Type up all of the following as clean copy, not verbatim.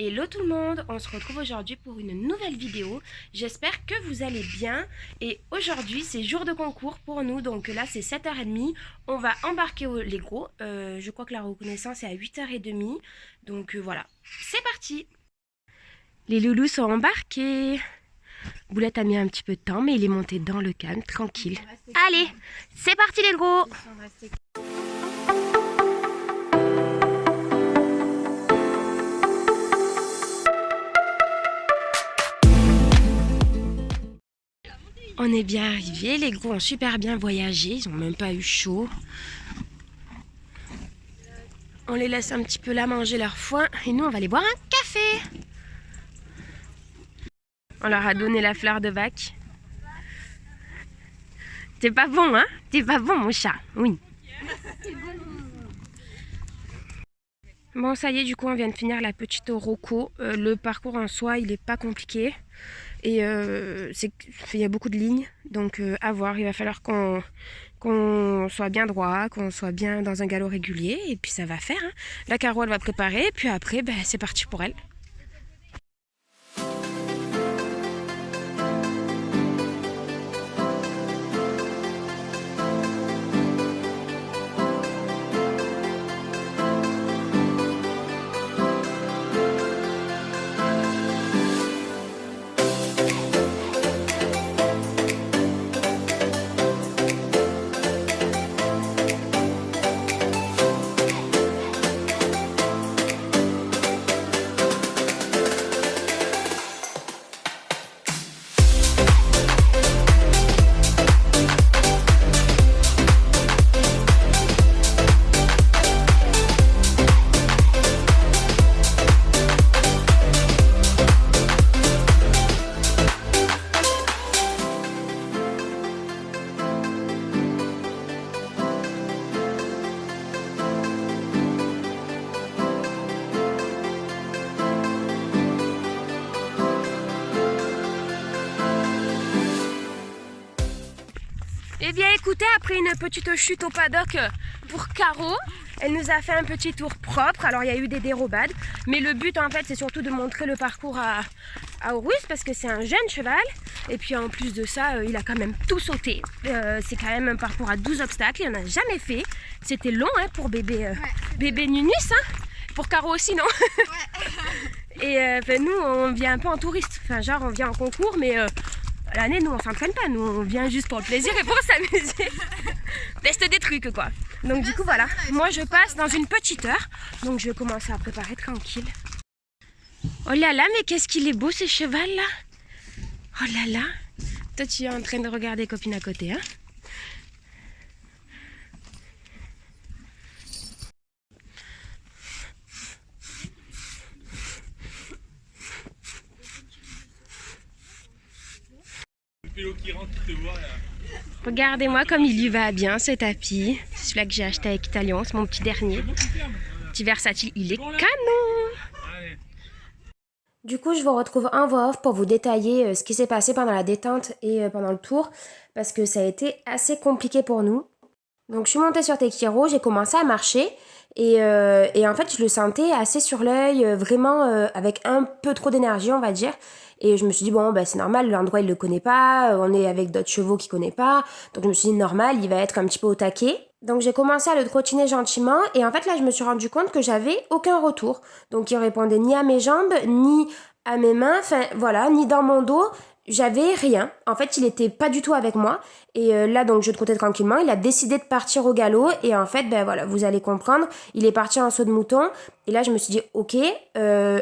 Hello tout le monde, on se retrouve aujourd'hui pour une nouvelle vidéo. J'espère que vous allez bien et aujourd'hui c'est jour de concours pour nous, donc là c'est 7h30. On va embarquer au Lego, je crois que la reconnaissance est à 8h30, donc voilà, c'est parti. Les loulous sont embarqués. Boulette a mis un petit peu de temps mais il est monté dans le calme, tranquille. Allez, c'est parti les gros. On est bien arrivés, les gros ont super bien voyagé, ils n'ont même pas eu chaud. On les laisse un petit peu là manger leur foin et nous on va aller boire un café. On leur a donné la fleur de bac. T'es pas bon hein? T'es pas bon mon chat, oui. Bon ça y est, du coup on vient de finir la petite Rocco. Le parcours en soi il est pas compliqué. Et il y a beaucoup de lignes, donc à voir, il va falloir qu'on soit bien droit, qu'on soit bien dans un galop régulier, et puis ça va faire. Hein. La Caro elle va préparer, puis après c'est parti pour elle. Eh bien écoutez, après une petite chute au paddock pour Caro, elle nous a fait un petit tour propre. Alors il y a eu des dérobades, mais le but en fait c'est surtout de montrer le parcours à Horus parce que c'est un jeune cheval. Et puis en plus de ça, il a quand même tout sauté. C'est quand même un parcours à 12 obstacles, il n'en a jamais fait. C'était long hein, pour bébé, bébé Nunus, hein. Pour Caro aussi non. Ouais. Et nous on vient un peu en touriste, enfin genre on vient en concours mais... l'année, nous, on s'entraîne pas, nous, on vient juste pour le plaisir et pour s'amuser. Tester des trucs, quoi. Donc, du coup, voilà. Moi, je passe dans une petite heure. Donc, je vais commencer à préparer tranquille. Oh là là, mais qu'est-ce qu'il est beau, ce cheval-là. Oh là là. Toi, tu es en train de regarder copine à côté, hein. Qui rentre, qui te voit, là. Regardez-moi comme il lui va bien ce tapis. C'est celui-là que j'ai acheté avec Italian, c'est mon petit dernier. Petit versatile, il est canon. Du coup, je vous retrouve en voix off pour vous détailler ce qui s'est passé pendant la détente et pendant le tour. Parce que ça a été assez compliqué pour nous. Donc je suis montée sur Tekiro, j'ai commencé à marcher. Et en fait, je le sentais assez sur l'œil, vraiment avec un peu trop d'énergie, on va dire. Et je me suis dit, bon, bah, c'est normal, l'endroit, il le connaît pas, on est avec d'autres chevaux qu'il connaît pas. Donc je me suis dit, normal, il va être un petit peu au taquet. Donc j'ai commencé à le trottiner gentiment. Et en fait, là, je me suis rendu compte que j'avais aucun retour. Donc il répondait ni à mes jambes, ni à mes mains, enfin voilà, ni dans mon dos. J'avais rien. En fait, il était pas du tout avec moi. Et là, donc, je trottais tranquillement. Il a décidé de partir au galop. Et en fait, ben voilà, vous allez comprendre. Il est parti en saut de mouton. Et là, je me suis dit, ok,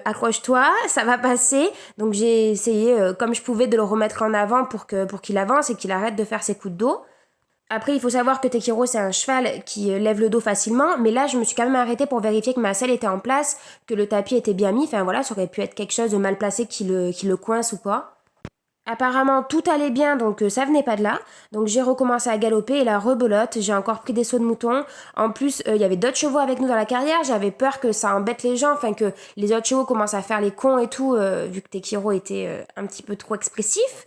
accroche-toi, ça va passer. Donc, j'ai essayé, comme je pouvais, de le remettre en avant pour qu'il avance et qu'il arrête de faire ses coups de dos. Après, il faut savoir que Tekiro, c'est un cheval qui lève le dos facilement. Mais là, je me suis quand même arrêtée pour vérifier que ma selle était en place, que le tapis était bien mis. Enfin, voilà, ça aurait pu être quelque chose de mal placé qui le coince ou quoi. Apparemment, tout allait bien, donc ça venait pas de là. Donc j'ai recommencé à galoper et la rebelote, j'ai encore pris des sauts de mouton. En plus, il y avait d'autres chevaux avec nous dans la carrière. J'avais peur que ça embête les gens, enfin que les autres chevaux commencent à faire les cons et tout, vu que Tekiro était un petit peu trop expressif.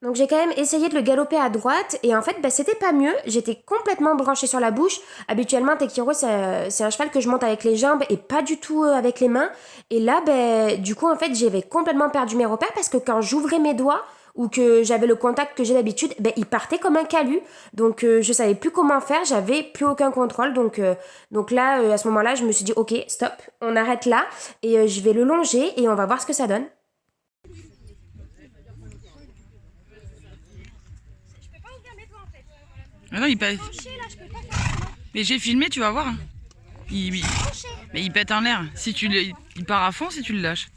Donc j'ai quand même essayé de le galoper à droite et en fait c'était pas mieux, j'étais complètement branchée sur la bouche. Habituellement Tekiro c'est un cheval que je monte avec les jambes et pas du tout avec les mains. Et là du coup en fait j'avais complètement perdu mes repères parce que quand j'ouvrais mes doigts ou que j'avais le contact que j'ai d'habitude, il partait comme un calu. Donc je savais plus comment faire, j'avais plus aucun contrôle. Donc là à ce moment-là je me suis dit ok stop, on arrête là et je vais le longer et on va voir ce que ça donne. Ah non, il pète. Mais j'ai filmé, tu vas voir. Mais il pète en l'air. Si tu le... Il part à fond si tu le lâches.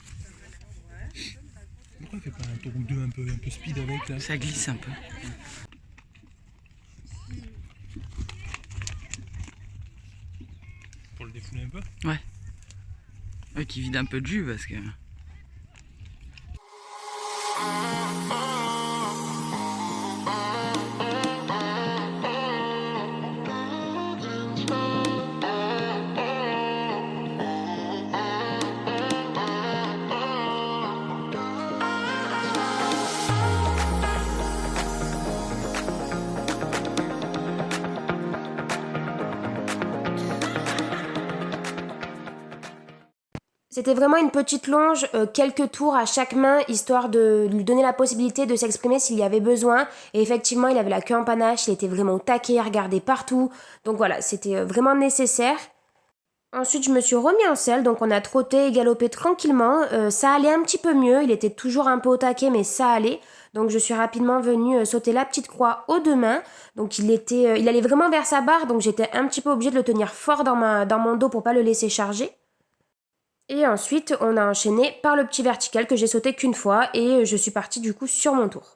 Pourquoi il fait pas un tour ou deux un peu speed avec là? Ça glisse un peu. Pour le défouler un peu? Ouais. Ouais, qui vide un peu de jus parce que... C'était vraiment une petite longe, quelques tours à chaque main, histoire de lui donner la possibilité de s'exprimer s'il y avait besoin. Et effectivement, il avait la queue en panache, il était vraiment au taquet, il regardait partout. Donc voilà, c'était vraiment nécessaire. Ensuite, je me suis remis en selle, donc on a trotté et galopé tranquillement. Ça allait un petit peu mieux, il était toujours un peu au taquet, mais ça allait. Donc je suis rapidement venue sauter la petite croix aux deux mains. Donc il allait vraiment vers sa barre, donc j'étais un petit peu obligée de le tenir fort dans mon dos pour pas le laisser charger. Et ensuite, on a enchaîné par le petit vertical que j'ai sauté qu'une fois et je suis partie du coup sur mon tour.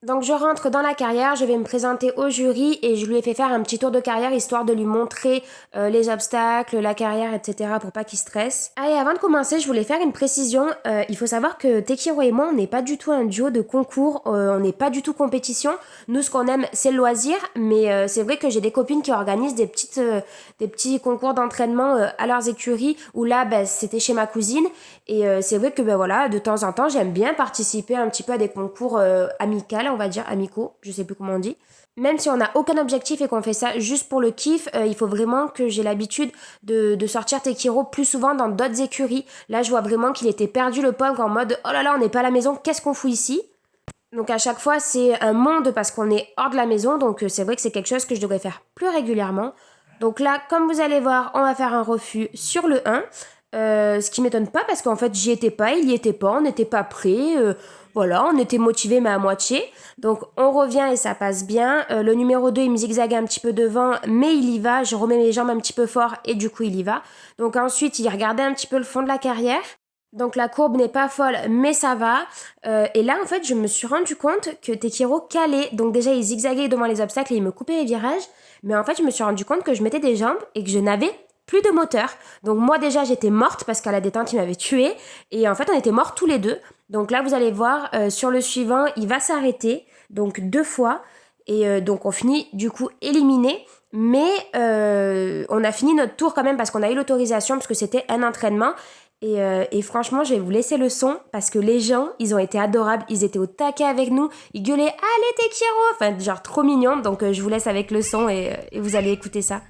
Donc je rentre dans la carrière, je vais me présenter au jury et je lui ai fait faire un petit tour de carrière histoire de lui montrer les obstacles, la carrière, etc. pour pas qu'il stresse. Ah et avant de commencer, je voulais faire une précision. Il faut savoir que Tekiro et moi, on n'est pas du tout un duo de concours, on n'est pas du tout compétition. Nous, ce qu'on aime, c'est le loisir, mais c'est vrai que j'ai des copines qui organisent des petits concours d'entraînement à leurs écuries où là, c'était chez ma cousine. Et c'est vrai que voilà, de temps en temps, j'aime bien participer un petit peu à des concours amicaux, on va dire amicaux, je sais plus comment on dit. Même si on n'a aucun objectif et qu'on fait ça juste pour le kiff, il faut vraiment que j'ai l'habitude de sortir Tekiro plus souvent dans d'autres écuries. Là, je vois vraiment qu'il était perdu le pauvre en mode « Oh là là, on n'est pas à la maison, qu'est-ce qu'on fout ici ?» Donc à chaque fois, c'est un monde parce qu'on est hors de la maison, donc c'est vrai que c'est quelque chose que je devrais faire plus régulièrement. Donc là, comme vous allez voir, on va faire un refus sur le 1. Ce qui m'étonne pas parce qu'en fait j'y étais pas, il y était pas, on n'était pas prêts, voilà, on était motivés mais à moitié. Donc on revient et ça passe bien. Le numéro 2 il me zigzague un petit peu devant mais il y va, je remets mes jambes un petit peu fort et du coup il y va. Donc ensuite il regardait un petit peu le fond de la carrière. Donc la courbe n'est pas folle mais ça va. Et là en fait je me suis rendu compte que Tekiro calait. Donc déjà il zigzaguait devant les obstacles et il me coupait les virages. Mais en fait je me suis rendu compte que je mettais des jambes et que je n'avais plus de moteur. Donc moi déjà j'étais morte parce qu'à la détente il m'avait tuée et en fait on était morts tous les deux. Donc là vous allez voir sur le suivant il va s'arrêter donc 2 fois et donc on finit du coup éliminé. Mais on a fini notre tour quand même parce qu'on a eu l'autorisation parce que c'était un entraînement. Et franchement je vais vous laisser le son parce que les gens ils ont été adorables, ils étaient au taquet avec nous, ils gueulaient allez Tekiro, enfin genre trop mignon. Donc je vous laisse avec le son et vous allez écouter ça.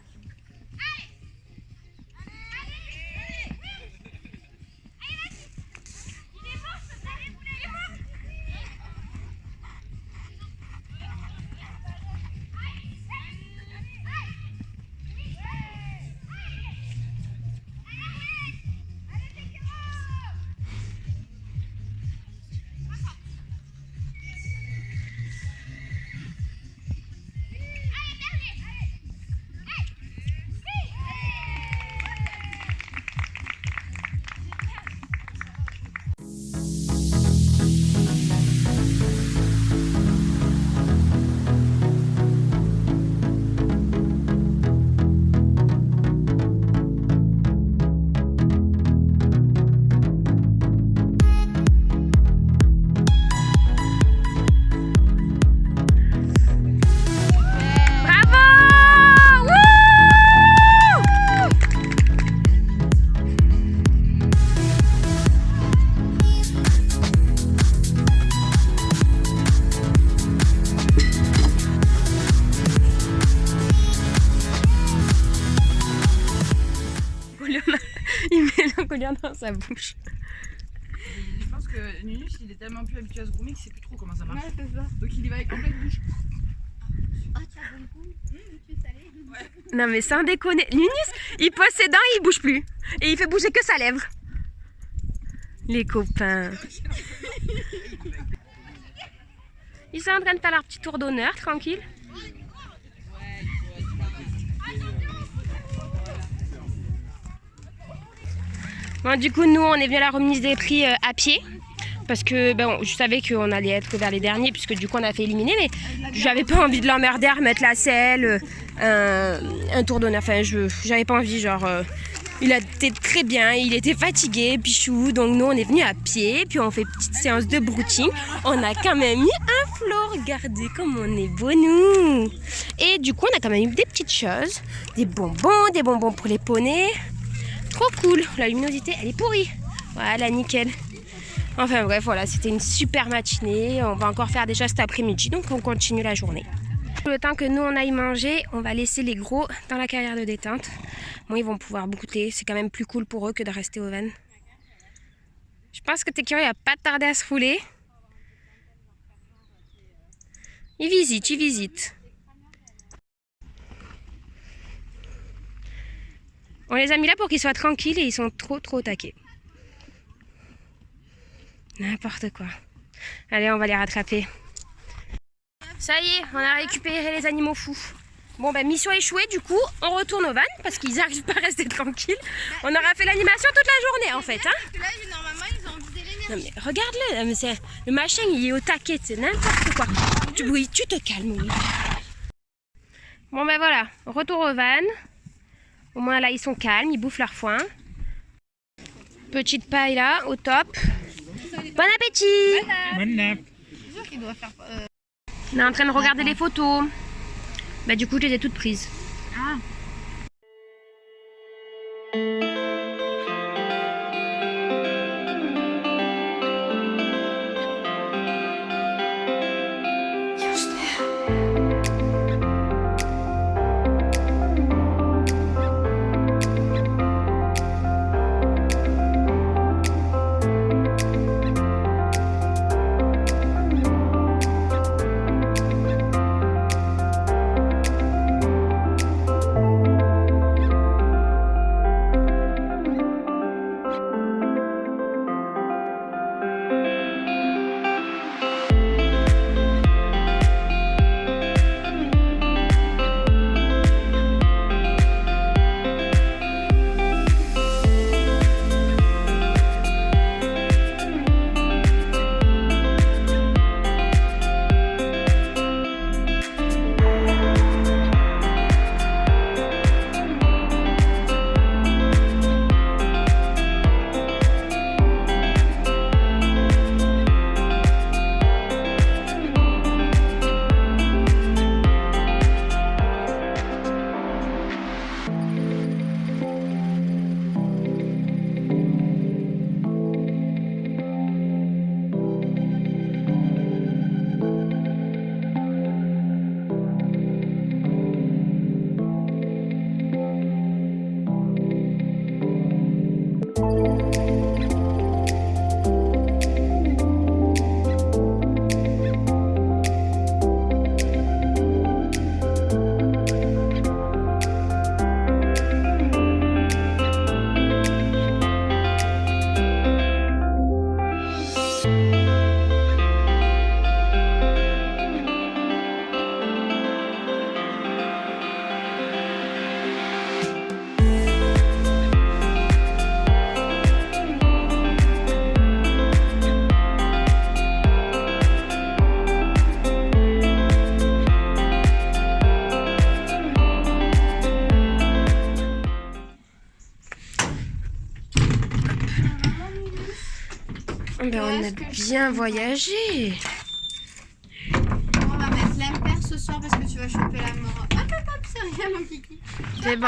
dans sa bouche. Je pense que Nunus, il est tellement plus habitué à se groomer qu'il sait plus trop comment ça marche. Ouais, c'est ça. Donc il y va avec en pleine bouche. Ah, tu as bon goût. Tu es salé. Ouais. Non mais sans déconner, Nunus, il pose ses dents et il bouge plus. Et il fait bouger que sa lèvre. Les copains. Ils sont en train de faire leur petit tour d'honneur, tranquille. Bon, du coup, nous, on est venu à la remise des prix à pied. Parce que ben, je savais qu'on allait être vers les derniers, puisque du coup, on a fait éliminer. Mais j'avais pas envie de l'emmerder à remettre la selle, un tour d'honneur. Enfin, j'avais pas envie, genre... il a été très bien, il était fatigué, pichou. Donc nous, on est venu à pied. Puis on fait une petite séance de brouting. On a quand même mis un flot. Regardez comme on est beau, nous. Et du coup, on a quand même eu des petites choses. Des bonbons pour les poneys. Trop cool. La luminosité, elle est pourrie. Voilà, nickel. Enfin bref, voilà, c'était une super matinée. On va encore faire des choses cet après-midi, donc on continue la journée. Le temps que nous, on aille manger, on va laisser les gros dans la carrière de détente. Bon, ils vont pouvoir goûter. C'est quand même plus cool pour eux que de rester au van. Je pense que Tekiro, il va pas tarder à se rouler. Il visite. On les a mis là pour qu'ils soient tranquilles et ils sont trop taqués. N'importe quoi. Allez, on va les rattraper. Ça y est, on a récupéré les animaux fous. Bon, ben mission échouée, du coup, on retourne au van parce qu'ils n'arrivent pas à rester tranquilles. On aura fait l'animation toute la journée en fait. Hein. Parce que là, normalement, ils ont envie d'énergie. Non mais regarde-le, le machin il est au taquet, c'est n'importe quoi. Oui, tu te calmes, oui. Bon ben voilà, retour au van. Au moins là ils sont calmes, ils bouffent leur foin. Petite paille là, au top. Bon appétit! Bonne nappe. C'est sûr qu'il doit faire... On est en train de regarder les photos. Bah du coup je les ai toutes prises. Ah. Ben, on a bien voyagé. On va mettre l'impair ce soir parce que tu vas choper la mort. Hop, hop, hop, c'est rien mon kiki. C'est bon.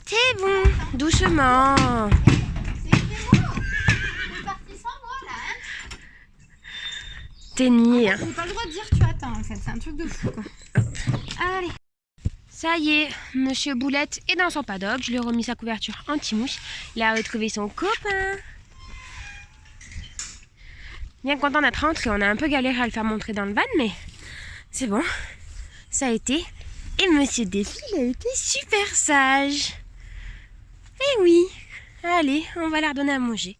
C'est bon, doucement. C'est bon. On est parti sans moi là. Hein. T'es niais. Hein. J'ai pas le droit de dire tu attends en fait, c'est un truc de fou quoi. Allez. Ça y est, Monsieur Boulette est dans son paddock. Je lui ai remis sa couverture anti-mouche. Il a retrouvé son copain. Bien content d'être rentré. On a un peu galéré à le faire montrer dans le van, mais c'est bon. Ça a été. Et Monsieur Défi, il a été super sage. Eh oui. Allez, on va leur donner à manger.